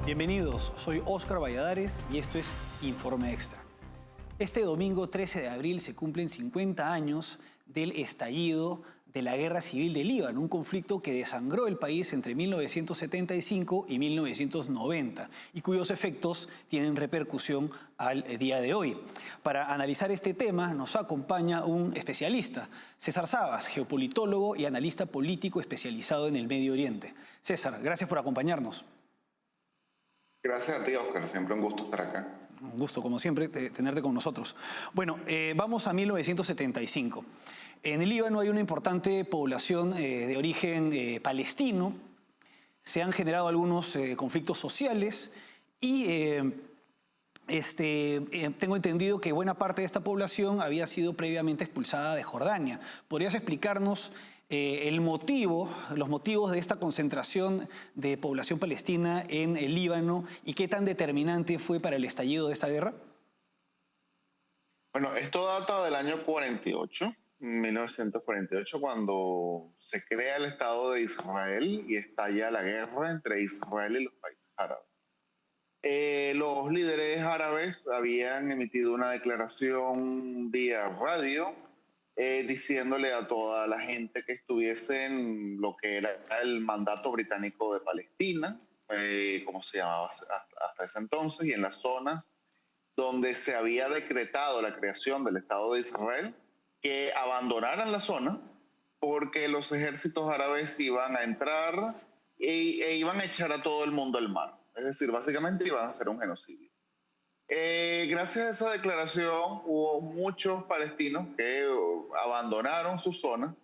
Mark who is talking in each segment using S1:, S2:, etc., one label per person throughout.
S1: Bienvenidos, soy Óscar Valladares y esto es Informe Extra. Este domingo 13 de abril se cumplen 50 años del estallido de la Guerra Civil del Líbano, un conflicto que desangró el país entre 1975 y 1990 y cuyos efectos tienen repercusión al día de hoy. Para analizar este tema nos acompaña un especialista, César Sabas, geopolitólogo y analista político especializado en el Medio Oriente. César, gracias por acompañarnos.
S2: Gracias a ti, Óscar. Siempre un gusto estar acá.
S1: Un gusto, como siempre, tenerte con nosotros. Bueno, vamos a 1975. En el Líbano hay una importante población de origen palestino. Se han generado algunos conflictos sociales y tengo entendido que buena parte de esta población había sido previamente expulsada de Jordania. ¿Podrías explicarnos los motivos de esta concentración de población palestina en el Líbano y qué tan determinante fue para el estallido de esta guerra?
S2: Bueno, esto data del año 48, 1948, cuando se crea el Estado de Israel y estalla la guerra entre Israel y los países árabes. Los líderes árabes habían emitido una declaración vía radio diciéndole a toda la gente que estuviese en lo que era el mandato británico de Palestina, como se llamaba hasta ese entonces, y en las zonas donde se había decretado la creación del Estado de Israel, que abandonaran la zona porque los ejércitos árabes iban a entrar e iban a echar a todo el mundo al mar. Es decir, básicamente iban a hacer un genocidio. Gracias a esa declaración hubo muchos palestinos que abandonaron sus zonas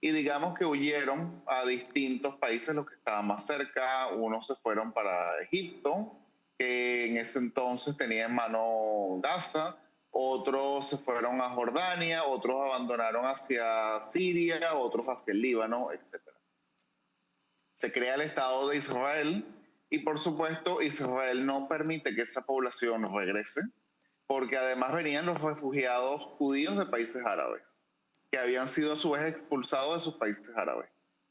S2: y digamos que huyeron a distintos países, los que estaban más cerca. Unos se fueron para Egipto, que en ese entonces tenía en mano Gaza, otros se fueron a Jordania, otros abandonaron hacia Siria, otros hacia el Líbano, etc. Se crea el Estado de Israel y por supuesto Israel no permite que esa población regrese, porque además venían los refugiados judíos de países árabes, que habían sido a su vez expulsados de sus países árabes.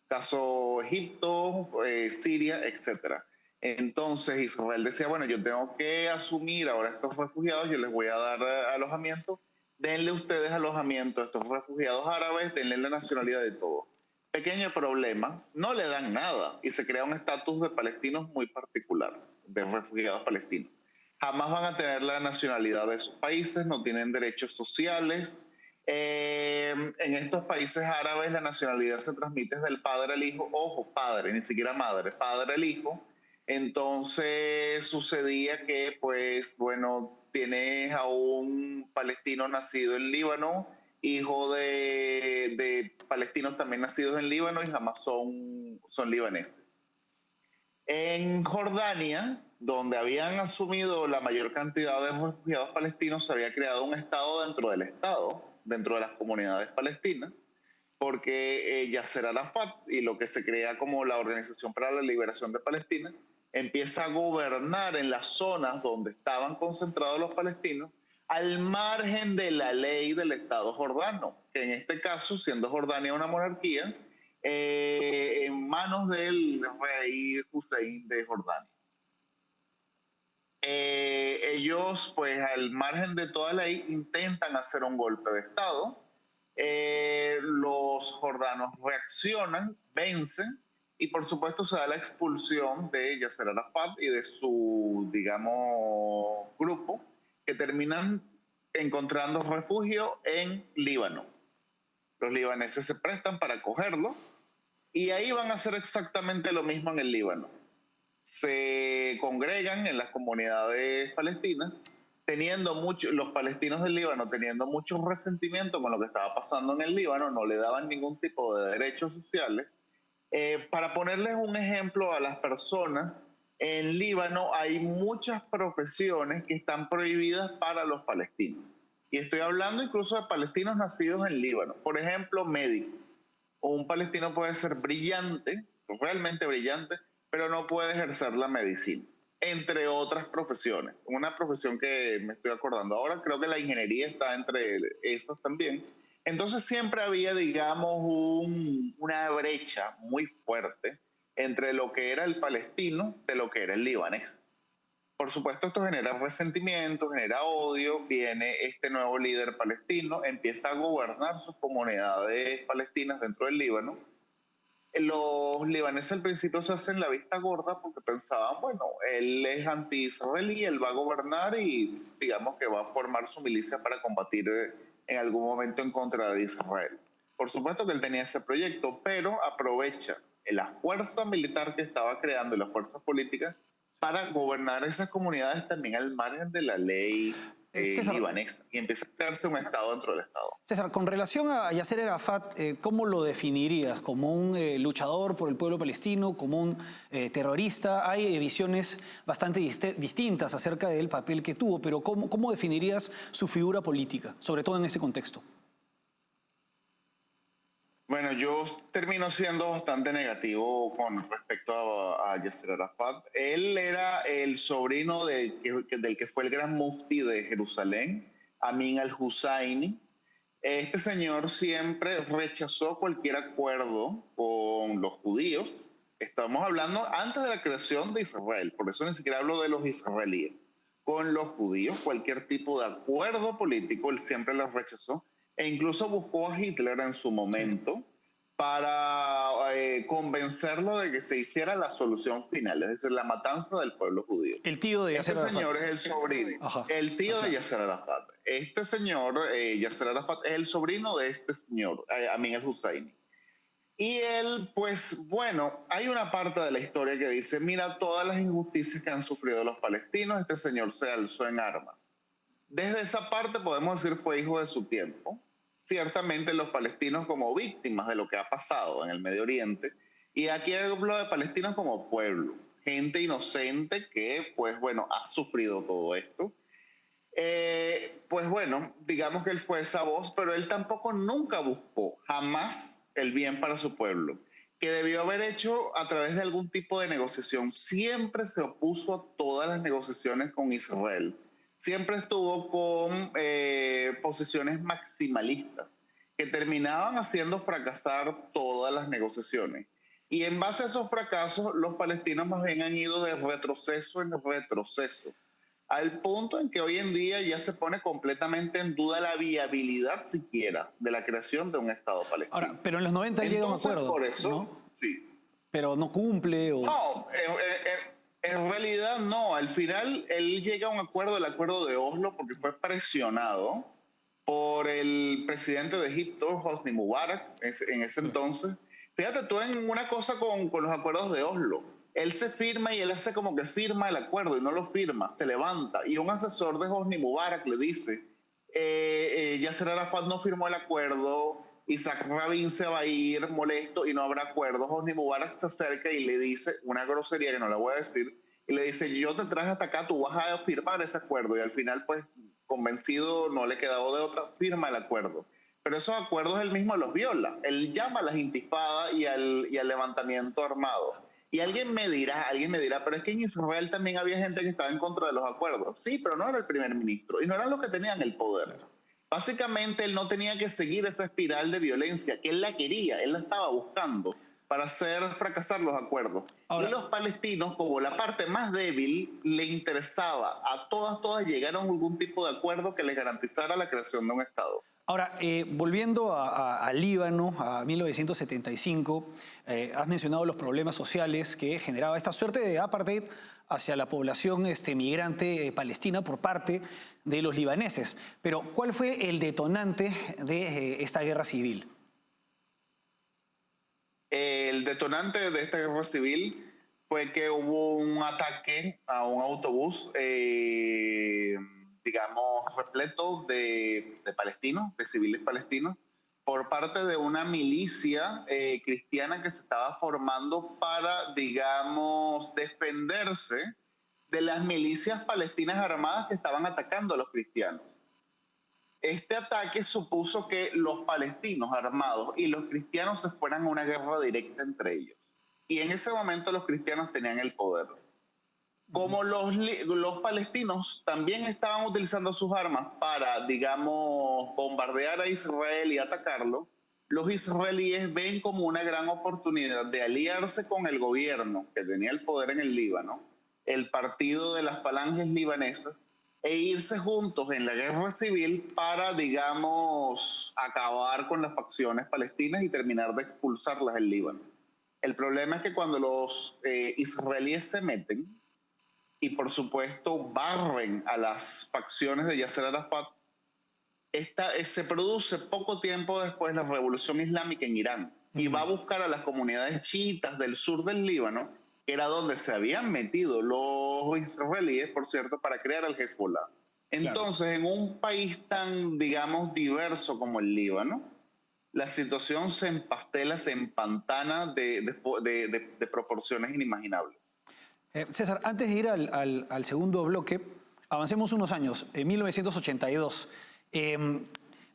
S2: Caso Egipto, Siria, etc. Entonces Israel decía, bueno, yo tengo que asumir ahora estos refugiados, yo les voy a dar alojamiento, denle ustedes alojamiento a estos refugiados árabes, denle la nacionalidad de todo. Pequeño problema, no le dan nada y se crea un estatus de palestinos muy particular, de refugiados palestinos. Jamás van a tener la nacionalidad de sus países, no tienen derechos sociales. En estos países árabes la nacionalidad se transmite del padre al hijo, ojo, padre, ni siquiera madre, padre al hijo. Entonces sucedía que, pues, bueno, tienes a un palestino nacido en Líbano, hijo de palestinos también nacidos en Líbano y jamás son libaneses. En Jordania, donde habían asumido la mayor cantidad de refugiados palestinos, se había creado un Estado dentro del Estado, dentro de las comunidades palestinas, porque Yasser Arafat y lo que se crea como la Organización para la Liberación de Palestina empieza a gobernar en las zonas donde estaban concentrados los palestinos al margen de la ley del Estado jordano, que en este caso, siendo Jordania una monarquía, en manos del rey Hussein de Jordania. Ellos, pues al margen de toda ley, intentan hacer un golpe de Estado. Los jordanos reaccionan, vencen, y por supuesto se da la expulsión de Yasser Arafat y de su, digamos, grupo, que terminan encontrando refugio en Líbano. Los libaneses se prestan para acogerlo y ahí van a hacer exactamente lo mismo en el Líbano. Se congregan en las comunidades palestinas, los palestinos del Líbano teniendo mucho resentimiento con lo que estaba pasando en el Líbano, no le daban ningún tipo de derechos sociales. Para ponerles un ejemplo a las personas, en Líbano hay muchas profesiones que están prohibidas para los palestinos. Y estoy hablando incluso de palestinos nacidos en Líbano. Por ejemplo, médico. O un palestino puede ser brillante, realmente brillante, pero no puede ejercer la medicina, entre otras profesiones. Una profesión que me estoy acordando ahora, creo que la ingeniería está entre esas también. Entonces siempre había, digamos, una brecha muy fuerte entre lo que era el palestino de lo que era el libanés. Por supuesto, esto genera resentimiento, genera odio. Viene este nuevo líder palestino, empieza a gobernar sus comunidades palestinas dentro del Líbano. Los libaneses al principio se hacen la vista gorda porque pensaban, bueno, él es anti-israelí, él va a gobernar y digamos que va a formar su milicia para combatir en algún momento en contra de Israel. Por supuesto que él tenía ese proyecto, pero aprovecha la fuerza militar que estaba creando y las fuerzas políticas para gobernar esas comunidades también al margen de la ley
S1: César,
S2: libanesa y empieza a crearse un Estado dentro del Estado.
S1: César, con relación a Yasser Arafat, ¿cómo lo definirías? ¿Como un luchador por el pueblo palestino? ¿Como un terrorista? Hay visiones bastante distintas acerca del papel que tuvo, pero ¿cómo definirías su figura política, sobre todo en este contexto?
S2: Bueno, yo termino siendo bastante negativo con respecto a Yasser Arafat. Él era el sobrino del que fue el gran mufti de Jerusalén, Amin al-Husseini. Este señor siempre rechazó cualquier acuerdo con los judíos. Estamos hablando antes de la creación de Israel, por eso ni siquiera hablo de los israelíes. Con los judíos, cualquier tipo de acuerdo político, él siempre los rechazó e incluso buscó a Hitler en su momento para convencerlo de que se hiciera la solución final, es decir, la matanza del pueblo judío.
S1: El tío de Yasser Arafat.
S2: Este señor es el sobrino,
S1: Ajá.
S2: el tío de Yasser Arafat. Este señor, Yasser Arafat, es el sobrino de este señor, Amin al-Husseini. Y él, pues bueno, hay una parte de la historia que dice, mira todas las injusticias que han sufrido los palestinos, este señor se alzó en armas. Desde esa parte podemos decir fue hijo de su tiempo. Ciertamente los palestinos como víctimas de lo que ha pasado en el Medio Oriente, y aquí hablo de palestinos como pueblo, gente inocente que, pues bueno, ha sufrido todo esto. Pues bueno, digamos que él fue esa voz, pero él tampoco nunca buscó jamás el bien para su pueblo, que debió haber hecho a través de algún tipo de negociación. Siempre se opuso a todas las negociaciones con Israel. Siempre estuvo con posiciones maximalistas que terminaban haciendo fracasar todas las negociaciones. Y en base a esos fracasos, los palestinos más bien han ido de retroceso en retroceso, al punto en que hoy en día ya se pone completamente en duda la viabilidad siquiera de la creación de un Estado palestino.
S1: Ahora, pero en los 90 llega a un acuerdo,
S2: por eso,
S1: ¿no?
S2: sí.
S1: Pero no cumple o...
S2: No, en realidad no. Al final él llega a un acuerdo, el acuerdo de Oslo, porque fue presionado por el presidente de Egipto, Hosni Mubarak, en ese entonces. Fíjate tú en una cosa con los acuerdos de Oslo. Él se firma y él hace como que firma el acuerdo y no lo firma, se levanta. Y un asesor de Hosni Mubarak le dice, Yasser Arafat no firmó el acuerdo, Isaac Rabin se va a ir molesto y no habrá acuerdo. Hosni Mubarak se acerca y le dice una grosería que no le voy a decir, y le dice, yo te traje hasta acá, tú vas a firmar ese acuerdo. Y al final, pues, convencido, no le quedó de otra, firma el acuerdo. Pero esos acuerdos él mismo los viola. Él llama a las intifadas y al levantamiento armado. Y alguien me dirá, pero es que en Israel también había gente que estaba en contra de los acuerdos. Sí, pero no era el primer ministro y no eran los que tenían el poder. Básicamente él no tenía que seguir esa espiral de violencia, que él la quería, él la estaba buscando para hacer fracasar los acuerdos. Ahora, y los palestinos, como la parte más débil, le interesaba a todas llegar a algún tipo de acuerdo que les garantizara la creación de un Estado.
S1: Ahora, volviendo a Líbano, a 1975, has mencionado los problemas sociales que generaba esta suerte de apartheid hacia la población migrante palestina por parte de los libaneses. Pero, ¿cuál fue el detonante de esta guerra civil?
S2: El detonante de esta guerra civil fue que hubo un ataque a un autobús, digamos, repleto de palestinos, de civiles palestinos, por parte de una milicia cristiana que se estaba formando para, digamos, defenderse de las milicias palestinas armadas que estaban atacando a los cristianos. Este ataque supuso que los palestinos armados y los cristianos se fueran a una guerra directa entre ellos. Y en ese momento los cristianos tenían el poder. Como los palestinos también estaban utilizando sus armas para, digamos, bombardear a Israel y atacarlo, los israelíes ven como una gran oportunidad de aliarse con el gobierno que tenía el poder en el Líbano, el partido de las falanges libanesas e irse juntos en la guerra civil para, digamos, acabar con las facciones palestinas y terminar de expulsarlas del Líbano. El problema es que cuando los israelíes se meten y, por supuesto, barren a las facciones de Yasser Arafat, se produce poco tiempo después la revolución islámica en Irán y va a buscar a las comunidades chiitas del sur del Líbano, que era donde se habían metido los israelíes, por cierto, para crear al Hezbollah. Entonces, en un país tan, digamos, diverso como el Líbano, la situación se empastela, se empantana de proporciones inimaginables.
S1: César, antes de ir al segundo bloque, avancemos unos años. En 1982,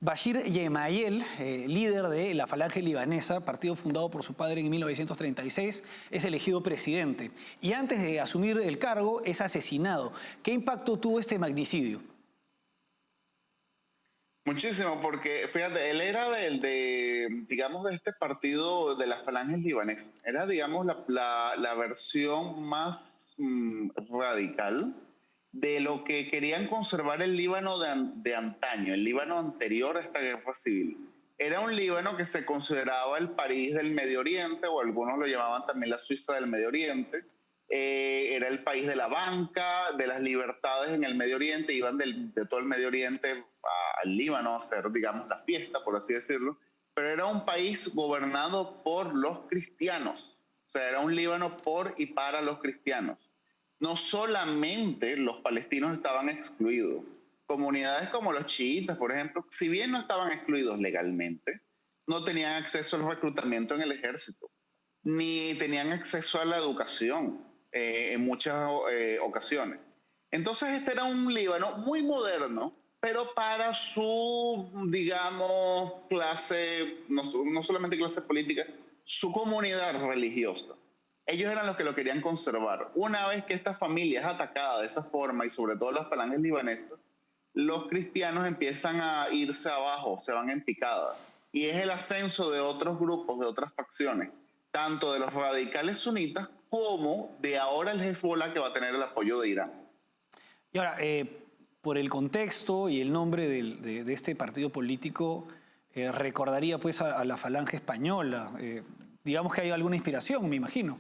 S1: Bashir Gemayel, líder de la Falange Libanesa, partido fundado por su padre en 1936, es elegido presidente. Y antes de asumir el cargo, es asesinado. ¿Qué impacto tuvo este magnicidio?
S2: Muchísimo, porque fíjate, él era digamos, de este partido de las falanges libanesas. Era, digamos, la versión más radical de lo que querían conservar el Líbano de antaño, el Líbano anterior a esta guerra civil. Era un Líbano que se consideraba el París del Medio Oriente, o algunos lo llamaban también la Suiza del Medio Oriente. Era el país de la banca, de las libertades en el Medio Oriente, iban de todo el Medio Oriente al Líbano a hacer, digamos, la fiesta, por así decirlo, pero era un país gobernado por los cristianos, o sea, era un Líbano por y para los cristianos. No solamente los palestinos estaban excluidos, comunidades como los chiitas, por ejemplo, si bien no estaban excluidos legalmente, no tenían acceso al reclutamiento en el ejército, ni tenían acceso a la educación en muchas ocasiones. Entonces este era un Líbano muy moderno, pero para su, digamos, clase, no solamente clase política, su comunidad religiosa. Ellos eran los que lo querían conservar. Una vez que esta familia es atacada de esa forma, y sobre todo las falanges libanesas, los cristianos empiezan a irse abajo, se van en picada. Y es el ascenso de otros grupos, de otras facciones, tanto de los radicales sunitas como de ahora el Hezbollah, que va a tener el apoyo de Irán.
S1: Y ahora, por el contexto y el nombre de este partido político, recordaría pues a la Falange Española. Digamos que hay alguna inspiración, me imagino.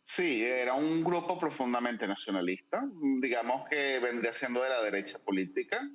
S2: Sí, era un grupo profundamente nacionalista, digamos que vendría siendo de la derecha política.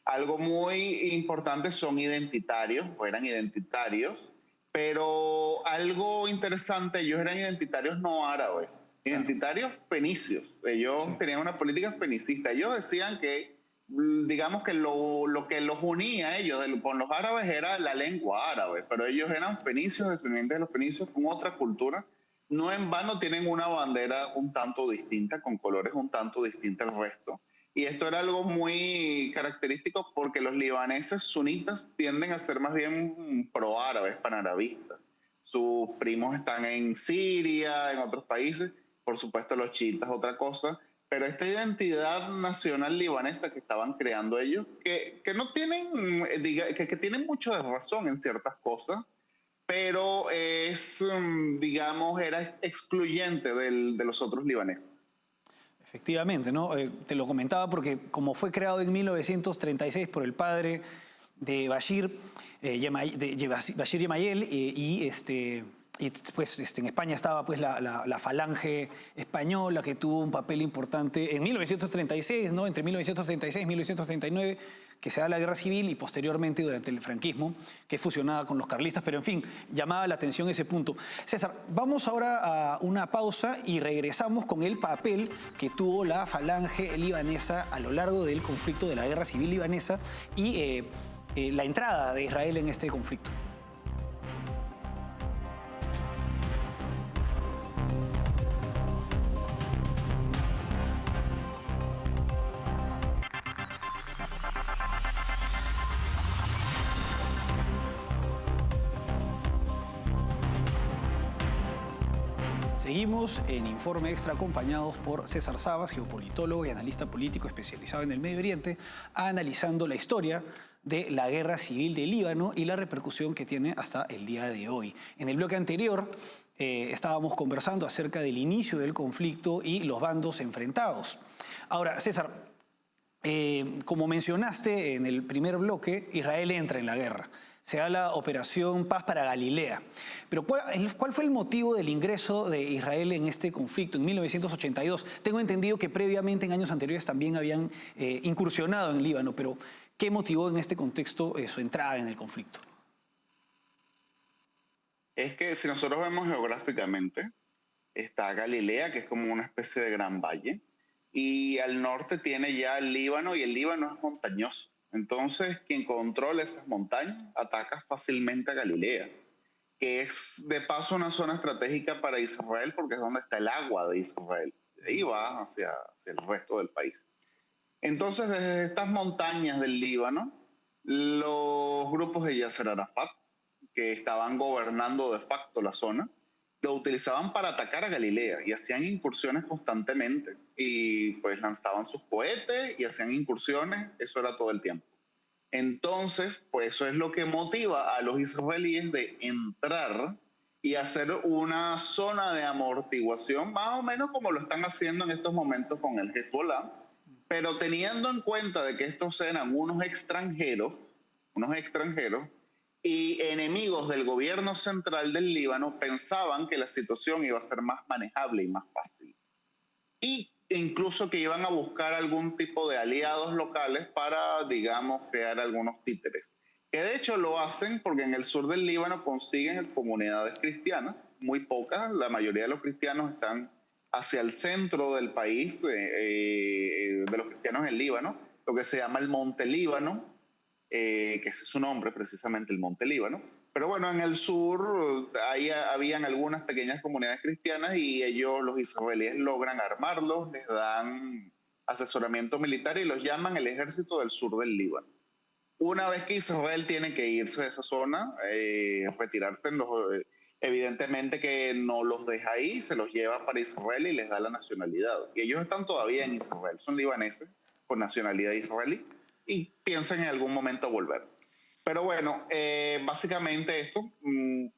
S2: Algo muy importante, son identitarios, o eran identitarios, pero algo interesante, ellos eran identitarios no árabes, identitarios fenicios. Ellos tenían una política fenicista. Ellos decían que, digamos que lo que los unía a ellos con los árabes era la lengua árabe, pero ellos eran fenicios, descendientes de los fenicios con otra cultura. No en vano tienen una bandera un tanto distinta, con colores un tanto distintos al resto. Y esto era algo muy característico porque los libaneses sunitas tienden a ser más bien pro-árabes, panarabistas. Sus primos están en Siria, en otros países. Por supuesto, los chiitas, otra cosa. Pero esta identidad nacional libanesa que estaban creando ellos, que no tienen, que tienen mucho de razón en ciertas cosas, pero es, digamos, era excluyente de los otros libaneses.
S1: Efectivamente, ¿no? Te lo comentaba porque como fue creado en 1936 por el padre de Bashir, Bashir Gemayel, y pues en España estaba pues la Falange Española, que tuvo un papel importante en 1936, ¿no? Entre 1936 y 1939, que se da la guerra civil, y posteriormente durante el franquismo, que es fusionada con los carlistas, pero en fin, llamaba la atención ese punto. César, vamos ahora a una pausa y regresamos con el papel que tuvo la Falange libanesa a lo largo del conflicto de la guerra civil libanesa y la entrada de Israel en este conflicto. Seguimos en Informe Extra acompañados por César Sabas, geopolitólogo y analista político especializado en el Medio Oriente, analizando la historia de la guerra civil del Líbano y la repercusión que tiene hasta el día de hoy. En el bloque anterior estábamos conversando acerca del inicio del conflicto y los bandos enfrentados. Ahora, César, como mencionaste en el primer bloque, Israel entra en la guerra. Se da la Operación Paz para Galilea. Pero ¿cuál fue el motivo del ingreso de Israel en este conflicto en 1982? Tengo entendido que previamente, en años anteriores, también habían incursionado en Líbano, pero ¿qué motivó en este contexto su entrada en el conflicto?
S2: Es que si nosotros vemos geográficamente, está Galilea, que es como una especie de gran valle, y al norte tiene ya el Líbano, y el Líbano es montañoso. Entonces, quien controla esas montañas ataca fácilmente a Galilea, que es de paso una zona estratégica para Israel porque es donde está el agua de Israel. De ahí va hacia el resto del país. Entonces, desde estas montañas del Líbano, los grupos de Yasser Arafat, que estaban gobernando de facto la zona, lo utilizaban para atacar a Galilea y hacían incursiones constantemente. Y pues lanzaban sus cohetes y hacían incursiones, eso era todo el tiempo. Entonces, pues eso es lo que motiva a los israelíes de entrar y hacer una zona de amortiguación, más o menos como lo están haciendo en estos momentos con el Hezbollah, pero teniendo en cuenta de que estos eran unos extranjeros y enemigos del gobierno central del Líbano, pensaban que la situación iba a ser más manejable y más fácil. Y incluso que iban a buscar algún tipo de aliados locales para, digamos, crear algunos títeres. Que de hecho lo hacen porque en el sur del Líbano consiguen comunidades cristianas, muy pocas, la mayoría de los cristianos están hacia el centro del país, de los cristianos en Líbano, lo que se llama el Monte Líbano, que ese es su nombre precisamente, el Monte Líbano. Pero bueno, en el sur ahí habían algunas pequeñas comunidades cristianas y ellos, los israelíes, logran armarlos, les dan asesoramiento militar y los llaman el ejército del sur del Líbano. Una vez que Israel tiene que irse de esa zona, retirarse, evidentemente que no los deja ahí, se los lleva para Israel y les da la nacionalidad. Y ellos están todavía en Israel, son libaneses con nacionalidad israelí y piensan en algún momento volver. Pero bueno, básicamente esto,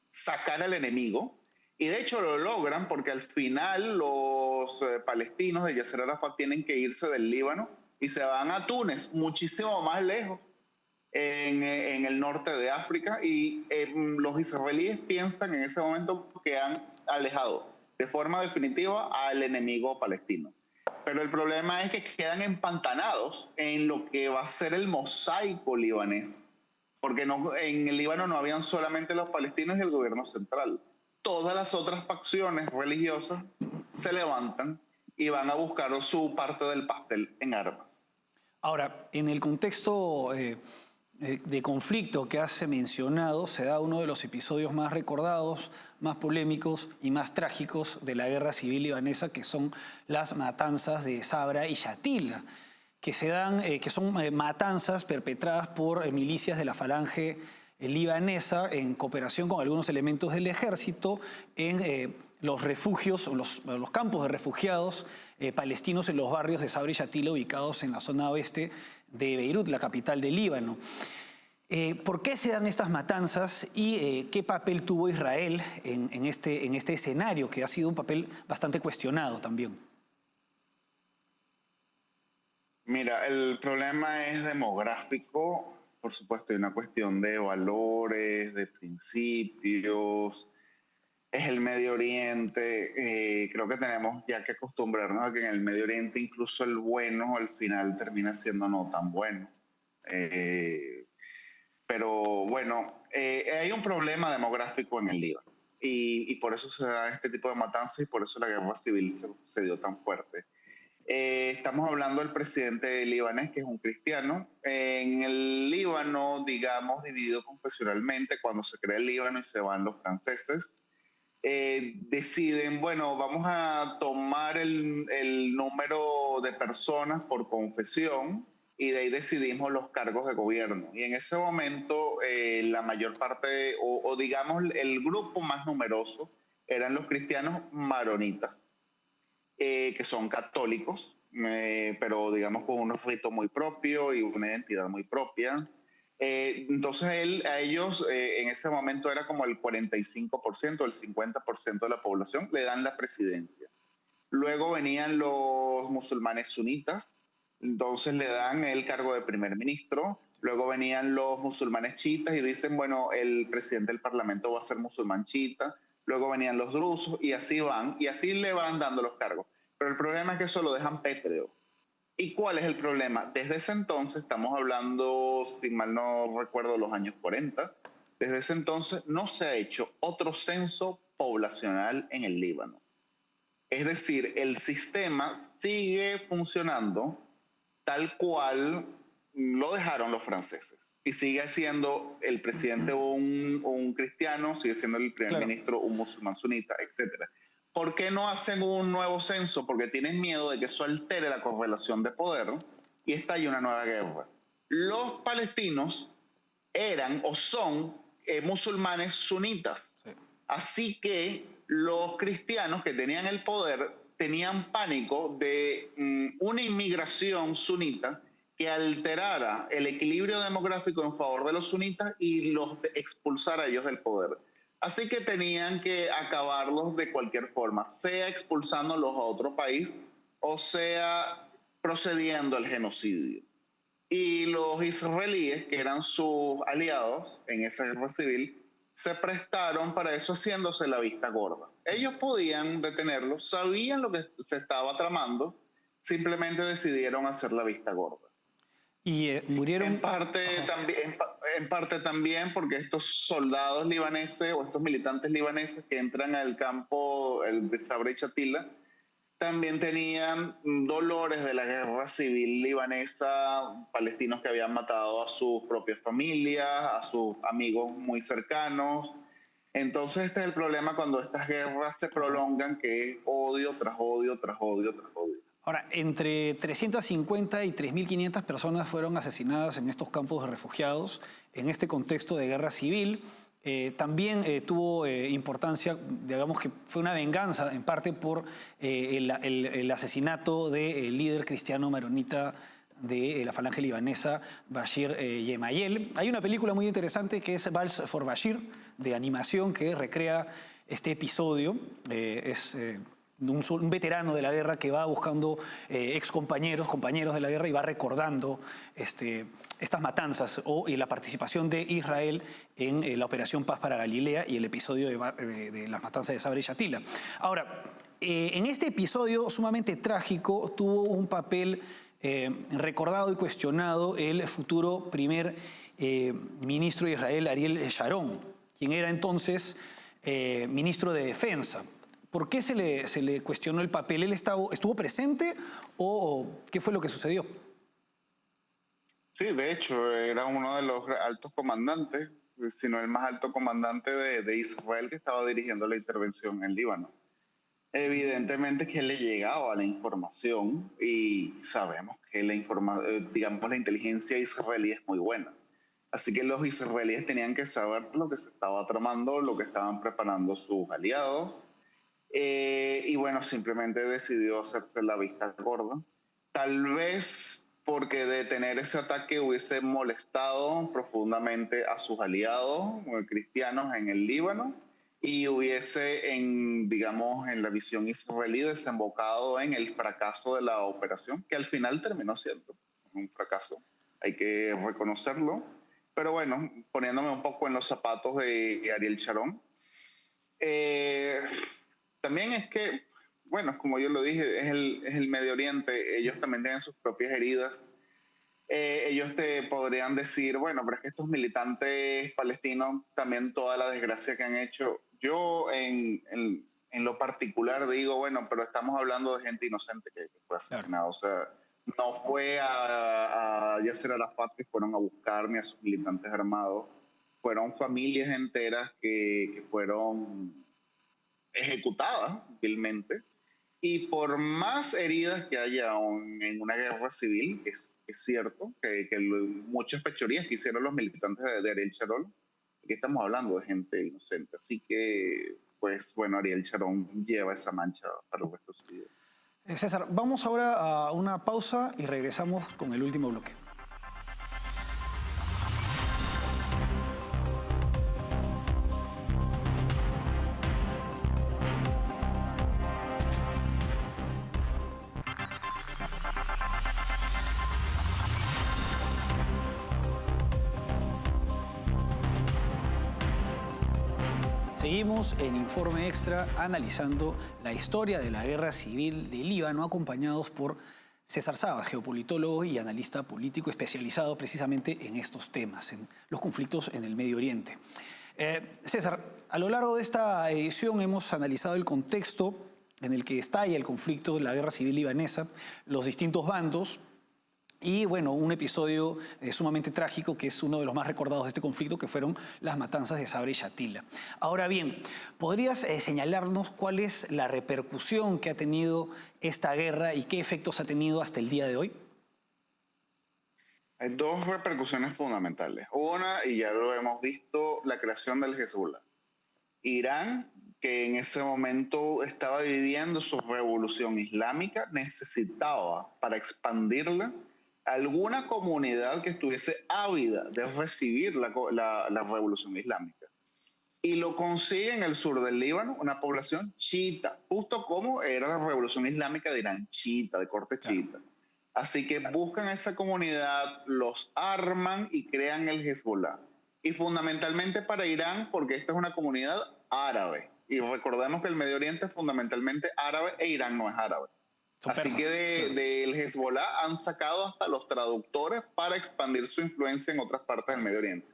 S2: sacar al enemigo, y de hecho lo logran porque al final los palestinos de Yasser Arafat tienen que irse del Líbano y se van a Túnez, muchísimo más lejos, en el norte de África, y los israelíes piensan en ese momento que han alejado de forma definitiva al enemigo palestino. Pero el problema es que quedan empantanados en lo que va a ser el mosaico libanés, porque no, en el Líbano no habían solamente los palestinos y el gobierno central. Todas las otras facciones religiosas se levantan y van a buscar su parte del pastel en armas.
S1: Ahora, en el contexto de conflicto que has mencionado, se da uno de los episodios más recordados, más polémicos y más trágicos de la guerra civil libanesa, que son las matanzas de Sabra y Shatila, que son matanzas perpetradas por milicias de la falange libanesa en cooperación con algunos elementos del ejército en los refugios, los campos de refugiados palestinos en los barrios de Sabra y Shatila, ubicados en la zona oeste de Beirut, la capital del Líbano. ¿Por qué se dan estas matanzas y qué papel tuvo Israel en este escenario, que ha sido un papel bastante cuestionado también?
S2: Mira, el problema es demográfico, por supuesto, hay una cuestión de valores, de principios, es el Medio Oriente. Creo que tenemos ya que acostumbrarnos a que en el Medio Oriente incluso el bueno al final termina siendo no tan bueno. Pero bueno, hay un problema demográfico en el Líbano y por eso se da este tipo de matanzas y por eso la guerra civil se dio tan fuerte. Estamos hablando del presidente libanés, que es un cristiano. En el Líbano, digamos, dividido confesionalmente, cuando se crea el Líbano y se van los franceses, deciden, bueno, vamos a tomar el número de personas por confesión y de ahí decidimos los cargos de gobierno. Y en ese momento la mayor parte, o digamos el grupo más numeroso, eran los cristianos maronitas, que son católicos, pero digamos con un rito muy propio y una identidad muy propia. Entonces a ellos en ese momento era como el 45%, el 50% de la población le dan la presidencia. Luego venían los musulmanes sunitas, entonces le dan el cargo de primer ministro. Luego venían los musulmanes chiitas y dicen, bueno, el presidente del parlamento va a ser musulmán chiita. Luego venían los drusos y así van, y así le van dando los cargos. Pero el problema es que eso lo dejan pétreo. ¿Y cuál es el problema? Desde ese entonces, estamos hablando, si mal no recuerdo, los años 40, desde ese entonces no se ha hecho otro censo poblacional en el Líbano. Es decir, el sistema sigue funcionando tal cual lo dejaron los franceses. Y sigue siendo el presidente un cristiano, sigue siendo el primer ministro un musulmán sunita, etc. ¿Por qué no hacen un nuevo censo? Porque tienen miedo de que eso altere la correlación de poder y estalle una nueva guerra. Los palestinos eran o son musulmanes sunitas. Sí. Así que los cristianos que tenían el poder tenían pánico de una inmigración sunita que alterara el equilibrio demográfico en favor de los sunitas y los expulsara a ellos del poder. Así que tenían que acabarlos de cualquier forma, sea expulsándolos a otro país o sea procediendo al genocidio. Y los israelíes, que eran sus aliados en esa guerra civil, se prestaron para eso haciéndose la vista gorda. Ellos podían detenerlos, sabían lo que se estaba tramando, simplemente decidieron hacer la vista gorda.
S1: Y murieron...
S2: En parte también porque estos soldados libaneses o estos militantes libaneses que entran al campo de Sabra y Shatila también tenían dolores de la guerra civil libanesa, palestinos que habían matado a sus propias familias, a sus amigos muy cercanos. Entonces este es el problema cuando estas guerras se prolongan, que es odio tras odio, tras odio, tras odio.
S1: Ahora, entre 350 y 3.500 personas fueron asesinadas en estos campos de refugiados en este contexto de guerra civil. También tuvo importancia, digamos que fue una venganza en parte por el asesinato del líder cristiano maronita de la falange libanesa, Bashir Gemayel. Hay una película muy interesante que es Vals for Bashir, de animación, que recrea este episodio. Es un veterano de la guerra que va buscando compañeros de la guerra y va recordando estas matanzas y la participación de Israel en la Operación Paz para Galilea y el episodio de las matanzas de Sabra y Shatila. Ahora, en este episodio sumamente trágico tuvo un papel recordado y cuestionado el futuro primer ministro de Israel, Ariel Sharon, quien era entonces ministro de Defensa. ¿Por qué se le cuestionó el papel? ¿Él estuvo presente o qué fue lo que sucedió?
S2: Sí, de hecho, era uno de los altos comandantes, si no el más alto comandante de Israel que estaba dirigiendo la intervención en Líbano. Evidentemente que le llegaba la información y sabemos que la inteligencia israelí es muy buena. Así que los israelíes tenían que saber lo que se estaba tramando, lo que estaban preparando sus aliados. Y bueno, simplemente decidió hacerse la vista gorda. Tal vez porque detener ese ataque hubiese molestado profundamente a sus aliados cristianos en el Líbano y hubiese, digamos, en la visión israelí desembocado en el fracaso de la operación, que al final terminó siendo un fracaso. Hay que reconocerlo. Pero bueno, poniéndome un poco en los zapatos de Ariel Sharon, también es que, bueno, como yo lo dije, es el Medio Oriente, ellos también tienen sus propias heridas. Ellos te podrían decir, bueno, pero es que estos militantes palestinos, también toda la desgracia que han hecho. Yo en lo particular digo, bueno, pero estamos hablando de gente inocente que fue asesinada. O sea, no fue a Yasser Arafat que fueron a buscar ni a sus militantes armados. Fueron familias enteras que fueron ejecutadas vilmente, y por más heridas que haya en una guerra civil, que es cierto que muchas fechorías que hicieron los militantes de Ariel Sharon, aquí estamos hablando de gente inocente, así que pues bueno, Ariel Sharon lleva esa mancha para el resto de su vida.
S1: César, vamos ahora a una pausa y regresamos con el último bloque. Seguimos en Informe Extra analizando la historia de la guerra civil del Líbano, acompañados por César Sabas, geopolitólogo y analista político especializado precisamente en estos temas, en los conflictos en el Medio Oriente. César, a lo largo de esta edición hemos analizado el contexto en el que estalla el conflicto de la guerra civil libanesa, los distintos bandos, y bueno, un episodio sumamente trágico que es uno de los más recordados de este conflicto, que fueron las matanzas de Sabra y Shatila. Ahora bien, ¿podrías señalarnos cuál es la repercusión que ha tenido esta guerra y qué efectos ha tenido hasta el día de hoy?
S2: Hay dos repercusiones fundamentales. Una, y ya lo hemos visto, la creación del Hezbollah. Irán, que en ese momento estaba viviendo su revolución islámica, necesitaba, para expandirla, alguna comunidad que estuviese ávida de recibir la revolución islámica. Y lo consigue en el sur del Líbano, una población chiita, justo como era la revolución islámica de Irán, chiita, de corte chiita. Así que buscan a esa comunidad, los arman y crean el Hezbollah. Y fundamentalmente para Irán, porque esta es una comunidad árabe. Y recordemos que el Medio Oriente es fundamentalmente árabe e Irán no es árabe. Así que del Hezbollah han sacado hasta los traductores para expandir su influencia en otras partes del Medio Oriente.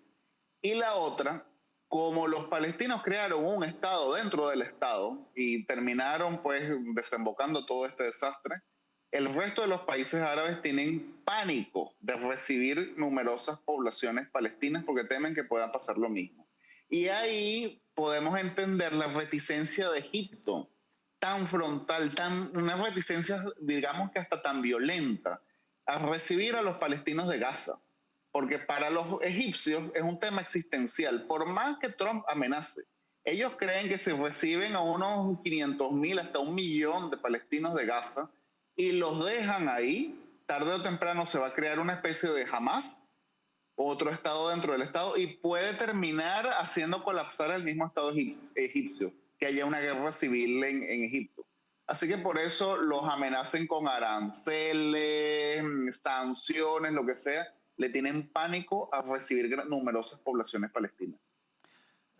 S2: Y la otra, como los palestinos crearon un estado dentro del estado y terminaron pues desembocando todo este desastre, el resto de los países árabes tienen pánico de recibir numerosas poblaciones palestinas porque temen que pueda pasar lo mismo. Y ahí podemos entender la reticencia de Egipto, tan frontal, una reticencia, digamos que hasta tan violenta, a recibir a los palestinos de Gaza. Porque para los egipcios es un tema existencial. Por más que Trump amenace, ellos creen que si reciben a unos 500.000 hasta 1 millón de palestinos de Gaza y los dejan ahí, tarde o temprano se va a crear una especie de Hamas, otro estado dentro del estado, y puede terminar haciendo colapsar el mismo estado egipcio, que haya una guerra civil en Egipto. Así que por eso los amenacen con aranceles, sanciones, lo que sea. Le tienen pánico a recibir numerosas poblaciones palestinas.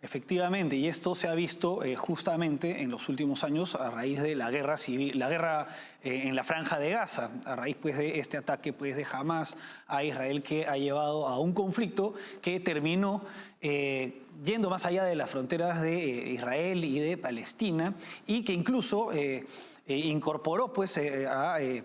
S1: Efectivamente, y esto se ha visto justamente en los últimos años a raíz de la guerra civil, la guerra en la Franja de Gaza, a raíz pues de este ataque pues de Hamas a Israel, que ha llevado a un conflicto que terminó yendo más allá de las fronteras de Israel y de Palestina, y que incluso incorporó pues el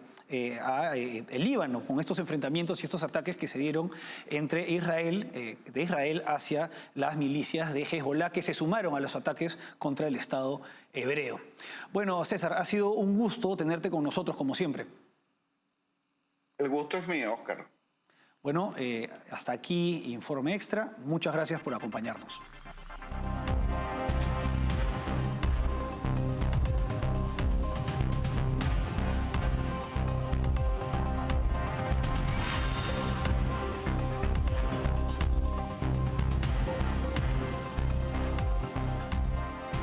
S1: Líbano, con estos enfrentamientos y estos ataques que se dieron entre de Israel hacia las milicias de Hezbollah, que se sumaron a los ataques contra el Estado hebreo. Bueno, César, ha sido un gusto tenerte con nosotros, como siempre.
S2: El gusto es mío, Oscar.
S1: Bueno, hasta aquí Informe Extra. Muchas gracias por acompañarnos.